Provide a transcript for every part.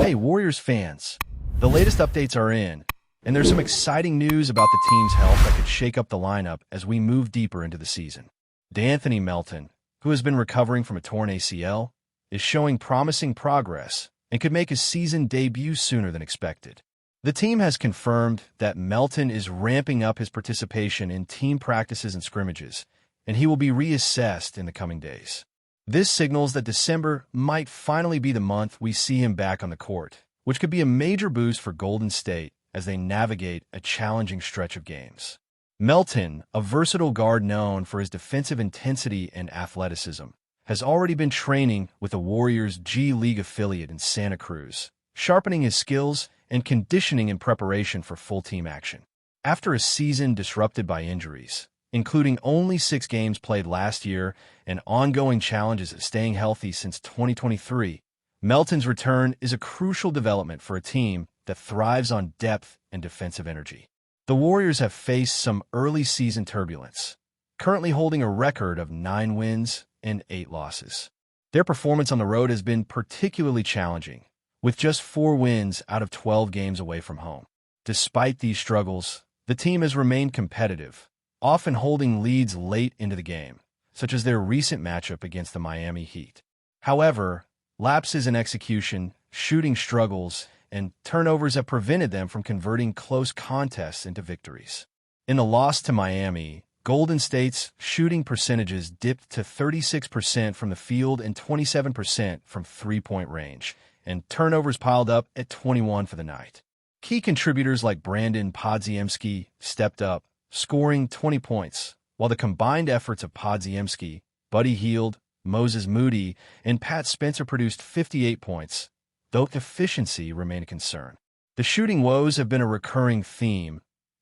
Hey, Warriors fans, the latest updates are in, and there's some exciting news about the team's health that could shake up the lineup as we move deeper into the season. D'Anthony Melton, who has been recovering from a torn ACL, is showing promising progress and could make his season debut sooner than expected. The team has confirmed that Melton is ramping up his participation in team practices and scrimmages, and he will be reassessed in the coming days. This signals that December might finally be the month we see him back on the court, which could be a major boost for Golden State as they navigate a challenging stretch of games. Melton, a versatile guard known for his defensive intensity and athleticism, has already been training with the Warriors' G League affiliate in Santa Cruz, sharpening his skills and conditioning in preparation for full team action. After a season disrupted by injuries, including only 6 games played last year and ongoing challenges at staying healthy since 2023, Melton's return is a crucial development for a team that thrives on depth and defensive energy. The Warriors have faced some early season turbulence, currently holding a record of 9 wins and 8 losses. Their performance on the road has been particularly challenging, with just 4 wins out of 12 games away from home. Despite these struggles, the team has remained competitive, often holding leads late into the game, such as their recent matchup against the Miami Heat. However, lapses in execution, shooting struggles, and turnovers have prevented them from converting close contests into victories. In the loss to Miami, Golden State's shooting percentages dipped to 36% from the field and 27% from three-point range, and turnovers piled up at 21 for the night. Key contributors like Brandon Podziemski stepped up, scoring 20 points, while the combined efforts of Podziemski, Buddy Hield, Moses Moody, and Pat Spencer produced 58 points, though efficiency remained a concern. The shooting woes have been a recurring theme,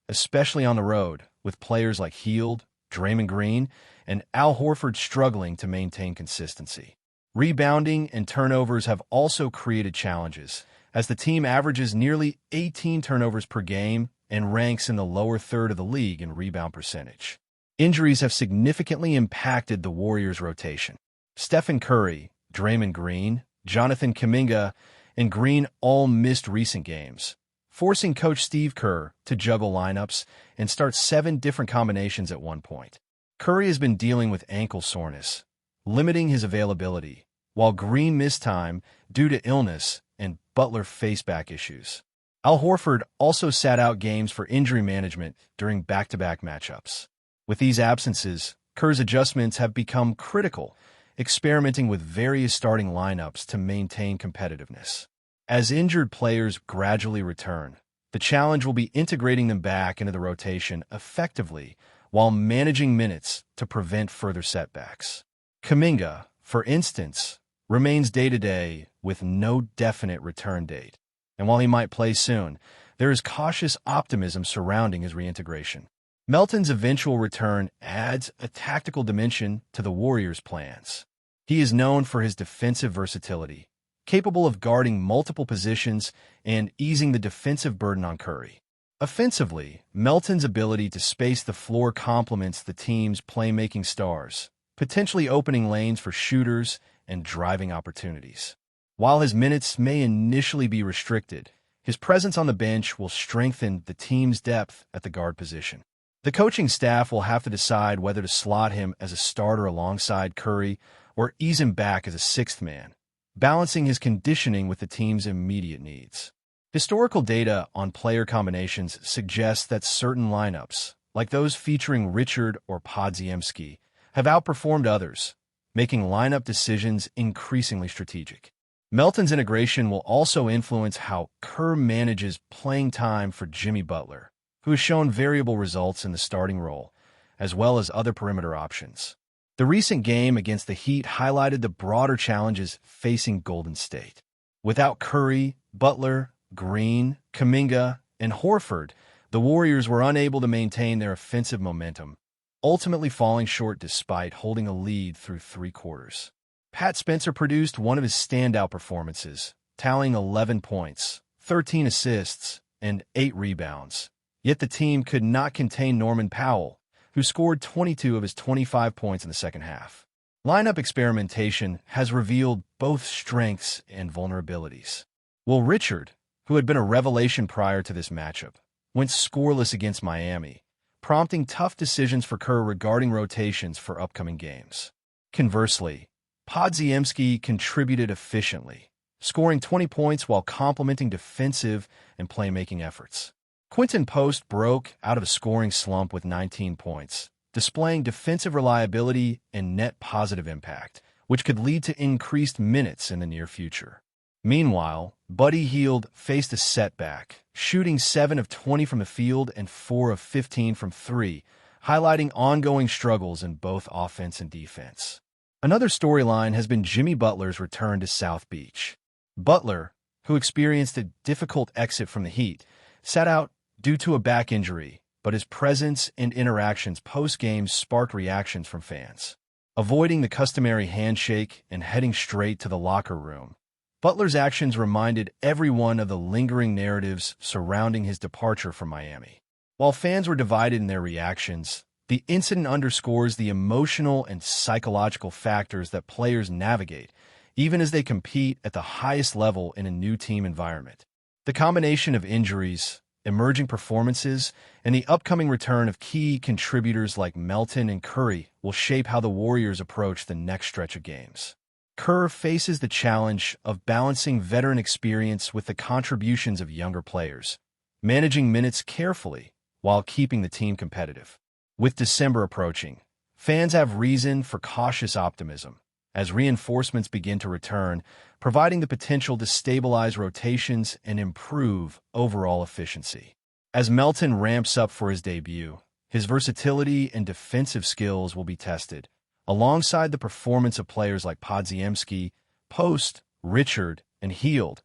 especially on the road, with players like Hield, Draymond Green, and Al Horford struggling to maintain consistency. Rebounding and turnovers have also created challenges, as the team averages nearly 18 turnovers per game and ranks in the lower third of the league in rebound percentage. Injuries have significantly impacted the Warriors' rotation. Stephen Curry, Draymond Green, Jonathan Kuminga, and Green all missed recent games, forcing coach Steve Kerr to juggle lineups and start 7 different combinations at one point. Curry has been dealing with ankle soreness, limiting his availability, while Green missed time due to illness and Butler faced back issues. Al Horford also sat out games for injury management during back-to-back matchups. With these absences, Kerr's adjustments have become critical, experimenting with various starting lineups to maintain competitiveness. As injured players gradually return, the challenge will be integrating them back into the rotation effectively while managing minutes to prevent further setbacks. Kuminga, for instance, remains day-to-day with no definite return date, and while he might play soon, there is cautious optimism surrounding his reintegration. Melton's eventual return adds a tactical dimension to the Warriors' plans. He is known for his defensive versatility, capable of guarding multiple positions and easing the defensive burden on Curry. Offensively, Melton's ability to space the floor complements the team's playmaking stars, potentially opening lanes for shooters and driving opportunities. While his minutes may initially be restricted, his presence on the bench will strengthen the team's depth at the guard position. The coaching staff will have to decide whether to slot him as a starter alongside Curry or ease him back as a 6th man, balancing his conditioning with the team's immediate needs. Historical data on player combinations suggests that certain lineups, like those featuring Richard or Podziemski, have outperformed others, making lineup decisions increasingly strategic. Melton's integration will also influence how Kerr manages playing time for Jimmy Butler, who has shown variable results in the starting role, as well as other perimeter options. The recent game against the Heat highlighted the broader challenges facing Golden State. Without Curry, Butler, Green, Kuminga, and Horford, the Warriors were unable to maintain their offensive momentum, ultimately falling short despite holding a lead through 3 quarters. Pat Spencer produced one of his standout performances, tallying 11 points, 13 assists, and 8 rebounds. Yet the team could not contain Norman Powell, who scored 22 of his 25 points in the second half. Lineup experimentation has revealed both strengths and vulnerabilities. Well, Richard, who had been a revelation prior to this matchup, went scoreless against Miami, prompting tough decisions for Kerr regarding rotations for upcoming games. Conversely, Podziemski contributed efficiently, scoring 20 points while complementing defensive and playmaking efforts. Quinton Post broke out of a scoring slump with 19 points, displaying defensive reliability and net positive impact, which could lead to increased minutes in the near future. Meanwhile, Buddy Hield faced a setback, shooting 7 of 20 from the field and 4 of 15 from 3, highlighting ongoing struggles in both offense and defense. Another storyline has been Jimmy Butler's return to South Beach. Butler, who experienced a difficult exit from the Heat, sat out due to a back injury, but his presence and interactions post-game sparked reactions from fans. Avoiding the customary handshake and heading straight to the locker room, Butler's actions reminded everyone of the lingering narratives surrounding his departure from Miami. While fans were divided in their reactions, the incident underscores the emotional and psychological factors that players navigate, even as they compete at the highest level in a new team environment. The combination of injuries, emerging performances, and the upcoming return of key contributors like Melton and Curry will shape how the Warriors approach the next stretch of games. Kerr faces the challenge of balancing veteran experience with the contributions of younger players, managing minutes carefully while keeping the team competitive. With December approaching, fans have reason for cautious optimism as reinforcements begin to return, providing the potential to stabilize rotations and improve overall efficiency. As Melton ramps up for his debut, his versatility and defensive skills will be tested, alongside the performance of players like Podziemski, Post, Richard, and Hield,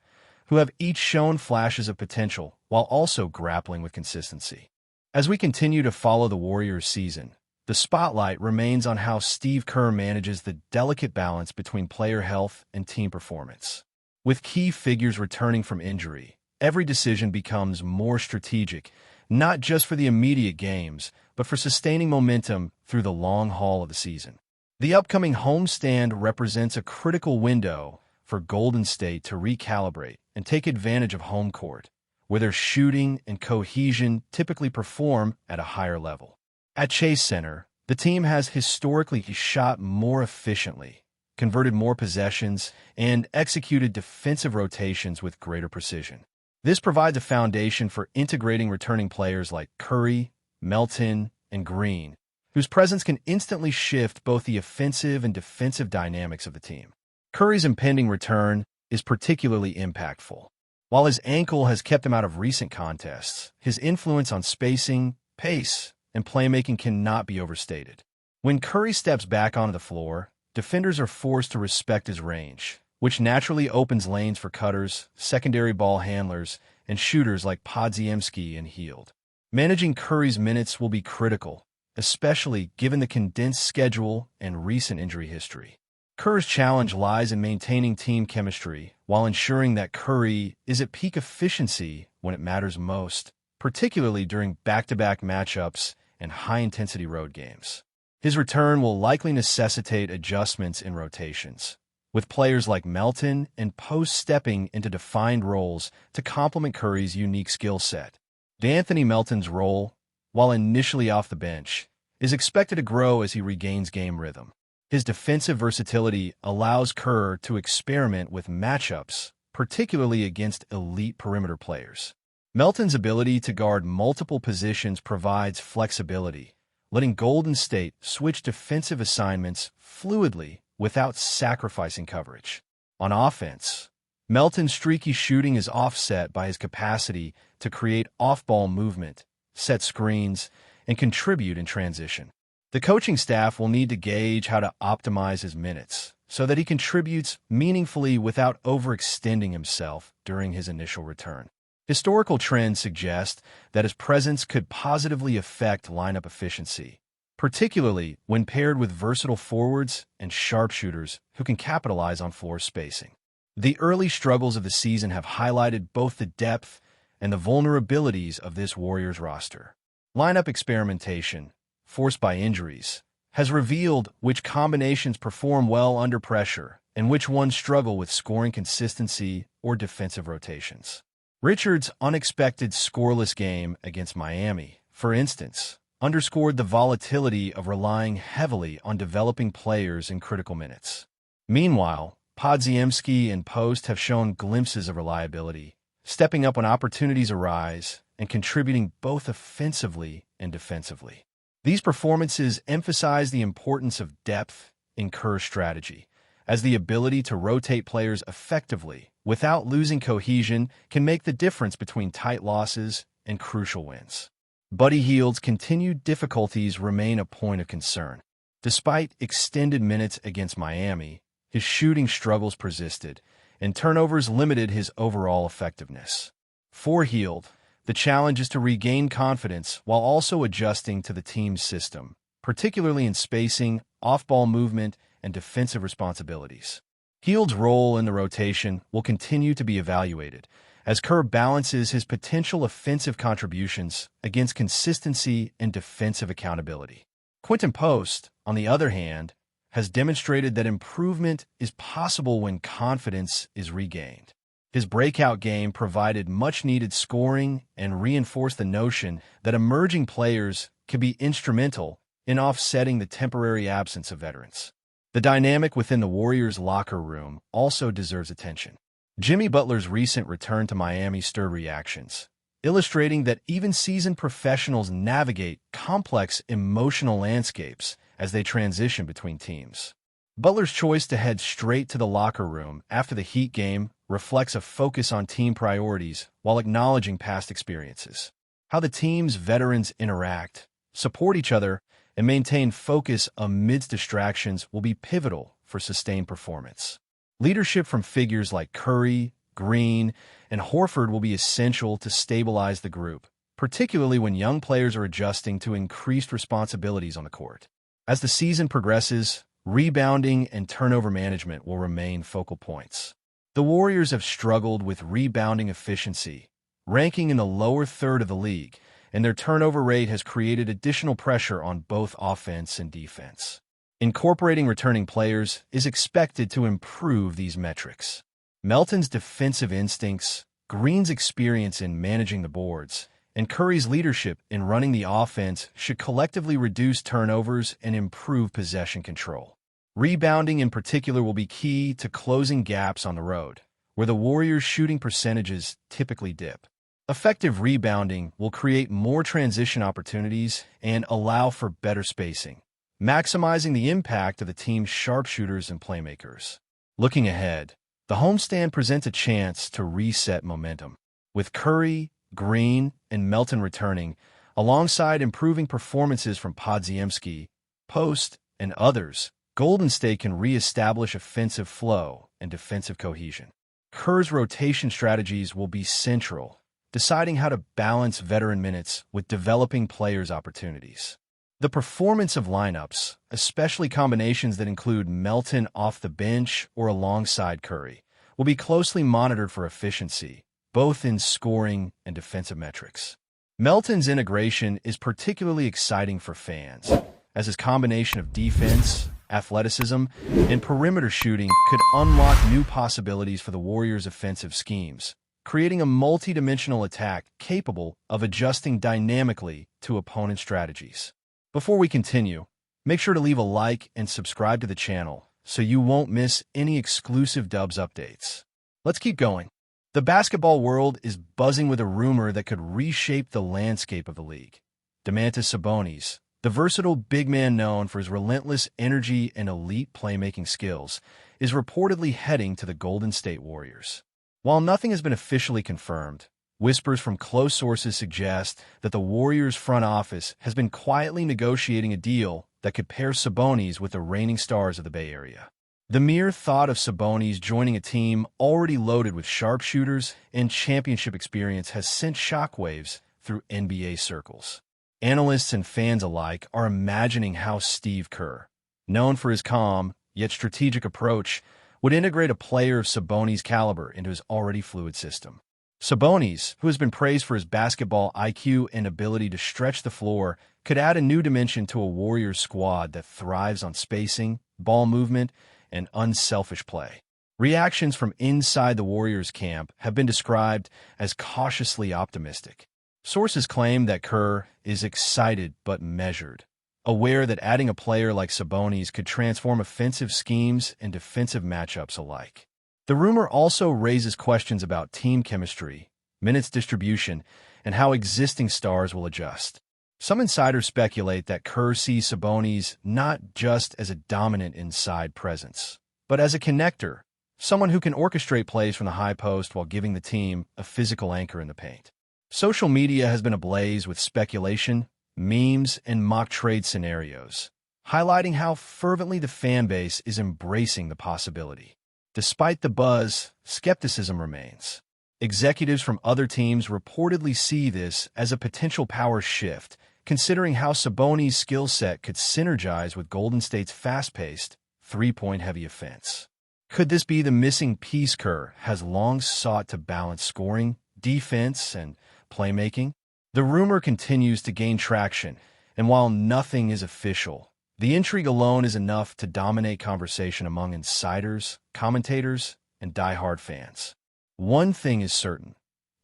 who have each shown flashes of potential while also grappling with consistency. As we continue to follow the Warriors' season, the spotlight remains on how Steve Kerr manages the delicate balance between player health and team performance. With key figures returning from injury, every decision becomes more strategic, not just for the immediate games, but for sustaining momentum through the long haul of the season. The upcoming homestand represents a critical window for Golden State to recalibrate and take advantage of home court, where their shooting and cohesion typically perform at a higher level. At Chase Center, the team has historically shot more efficiently, converted more possessions, and executed defensive rotations with greater precision. This provides a foundation for integrating returning players like Curry, Melton, and Green, whose presence can instantly shift both the offensive and defensive dynamics of the team. Curry's impending return is particularly impactful. While his ankle has kept him out of recent contests, his influence on spacing, pace, and playmaking cannot be overstated. When Curry steps back onto the floor, defenders are forced to respect his range, which naturally opens lanes for cutters, secondary ball handlers, and shooters like Podziemski and Hield. Managing Curry's minutes will be critical, especially given the condensed schedule and recent injury history. Kerr's challenge lies in maintaining team chemistry while ensuring that Curry is at peak efficiency when it matters most, particularly during back-to-back matchups and high-intensity road games. His return will likely necessitate adjustments in rotations, with players like Melton and Post stepping into defined roles to complement Curry's unique skill set. D'Anthony Melton's role, while initially off the bench, is expected to grow as he regains game rhythm. His defensive versatility allows Kerr to experiment with matchups, particularly against elite perimeter players. Melton's ability to guard multiple positions provides flexibility, letting Golden State switch defensive assignments fluidly without sacrificing coverage. On offense, Melton's streaky shooting is offset by his capacity to create off-ball movement, set screens, and contribute in transition. The coaching staff will need to gauge how to optimize his minutes so that he contributes meaningfully without overextending himself during his initial return. Historical trends suggest that his presence could positively affect lineup efficiency, particularly when paired with versatile forwards and sharpshooters who can capitalize on floor spacing. The early struggles of the season have highlighted both the depth and the vulnerabilities of this Warriors roster. Lineup experimentation, forced by injuries, has revealed which combinations perform well under pressure and which ones struggle with scoring consistency or defensive rotations. Richards' unexpected scoreless game against Miami, for instance, underscored the volatility of relying heavily on developing players in critical minutes. Meanwhile, Podziemski and Post have shown glimpses of reliability, stepping up when opportunities arise and contributing both offensively and defensively. These performances emphasize the importance of depth in KERR's strategy, as the ability to rotate players effectively without losing cohesion can make the difference between tight losses and crucial wins. Buddy Hield's continued difficulties remain a point of concern. Despite extended minutes against Miami, his shooting struggles persisted, and turnovers limited his overall effectiveness. For Hield, the challenge is to regain confidence while also adjusting to the team's system, particularly in spacing, off-ball movement, and defensive responsibilities. Hield's role in the rotation will continue to be evaluated, as KERR balances his potential offensive contributions against consistency and defensive accountability. Quinton Post, on the other hand, has demonstrated that improvement is possible when confidence is regained. His breakout game provided much-needed scoring and reinforced the notion that emerging players can be instrumental in offsetting the temporary absence of veterans. The dynamic within the Warriors' locker room also deserves attention. Jimmy Butler's recent return to Miami stirred reactions, illustrating that even seasoned professionals navigate complex emotional landscapes as they transition between teams. Butler's choice to head straight to the locker room after the Heat game reflects a focus on team priorities while acknowledging past experiences. How the team's veterans interact, support each other, and maintain focus amidst distractions will be pivotal for sustained performance. Leadership from figures like Curry, Green, and Horford will be essential to stabilize the group, particularly when young players are adjusting to increased responsibilities on the court. As the season progresses, rebounding and turnover management will remain focal points. The Warriors have struggled with rebounding efficiency, ranking in the lower third of the league, and their turnover rate has created additional pressure on both offense and defense. Incorporating returning players is expected to improve these metrics. Melton's defensive instincts, Green's experience in managing the boards, and Curry's leadership in running the offense should collectively reduce turnovers and improve possession control. Rebounding in particular will be key to closing gaps on the road, where the Warriors' shooting percentages typically dip. Effective rebounding will create more transition opportunities and allow for better spacing, maximizing the impact of the team's sharpshooters and playmakers. Looking ahead, the homestand presents a chance to reset momentum. With Curry, Green, and Melton returning, alongside improving performances from Podziemski, Post, and others, Golden State can re-establish offensive flow and defensive cohesion. KERR's rotation strategies will be central, deciding how to balance veteran minutes with developing players' opportunities. The performance of lineups, especially combinations that include Melton off the bench or alongside Curry, will be closely monitored for efficiency, both in scoring and defensive metrics. Melton's integration is particularly exciting for fans, as his combination of defense, athleticism, and perimeter shooting could unlock new possibilities for the Warriors' offensive schemes, creating a multi-dimensional attack capable of adjusting dynamically to opponent strategies. Before we continue, make sure to leave a like and subscribe to the channel so you won't miss any exclusive Dubs updates. Let's keep going. The basketball world is buzzing with a rumor that could reshape the landscape of the league. Domantas Sabonis, the versatile big man known for his relentless energy and elite playmaking skills, is reportedly heading to the Golden State Warriors. While nothing has been officially confirmed, whispers from close sources suggest that the Warriors' front office has been quietly negotiating a deal that could pair Sabonis with the reigning stars of the Bay Area. The mere thought of Sabonis joining a team already loaded with sharpshooters and championship experience has sent shockwaves through NBA circles. Analysts and fans alike are imagining how Steve Kerr, known for his calm yet strategic approach, would integrate a player of Sabonis' caliber into his already fluid system. Sabonis, who has been praised for his basketball IQ and ability to stretch the floor, could add a new dimension to a Warriors squad that thrives on spacing, ball movement, and unselfish play. Reactions from inside the Warriors camp have been described as cautiously optimistic. Sources claim that KERR is excited but measured, aware that adding a player like Sabonis could transform offensive schemes and defensive matchups alike. The rumor also raises questions about team chemistry, minutes distribution, and how existing stars will adjust. Some insiders speculate that KERR sees Sabonis not just as a dominant inside presence, but as a connector, someone who can orchestrate plays from the high post while giving the team a physical anchor in the paint. Social media has been ablaze with speculation, memes, and mock trade scenarios, highlighting how fervently the fan base is embracing the possibility. Despite the buzz, skepticism remains. Executives from other teams reportedly see this as a potential power shift, considering how Sabonis' skill set could synergize with Golden State's fast-paced, three-point-heavy offense. Could this be the missing piece KERR has long sought to balance scoring, defense, and playmaking? The rumor continues to gain traction, and while nothing is official, the intrigue alone is enough to dominate conversation among insiders, commentators, and die-hard fans. One thing is certain.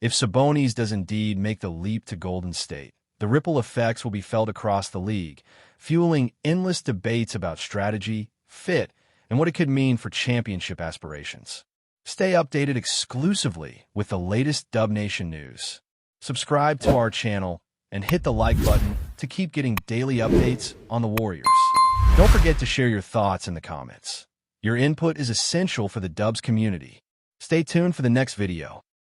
If Sabonis does indeed make the leap to Golden State, the ripple effects will be felt across the league, fueling endless debates about strategy, fit, and what it could mean for championship aspirations. Stay updated exclusively with the latest Dub Nation news. Subscribe to our channel and hit the like button to keep getting daily updates on the Warriors. Don't forget to share your thoughts in the comments. Your input is essential for the Dubs community. Stay tuned for the next video.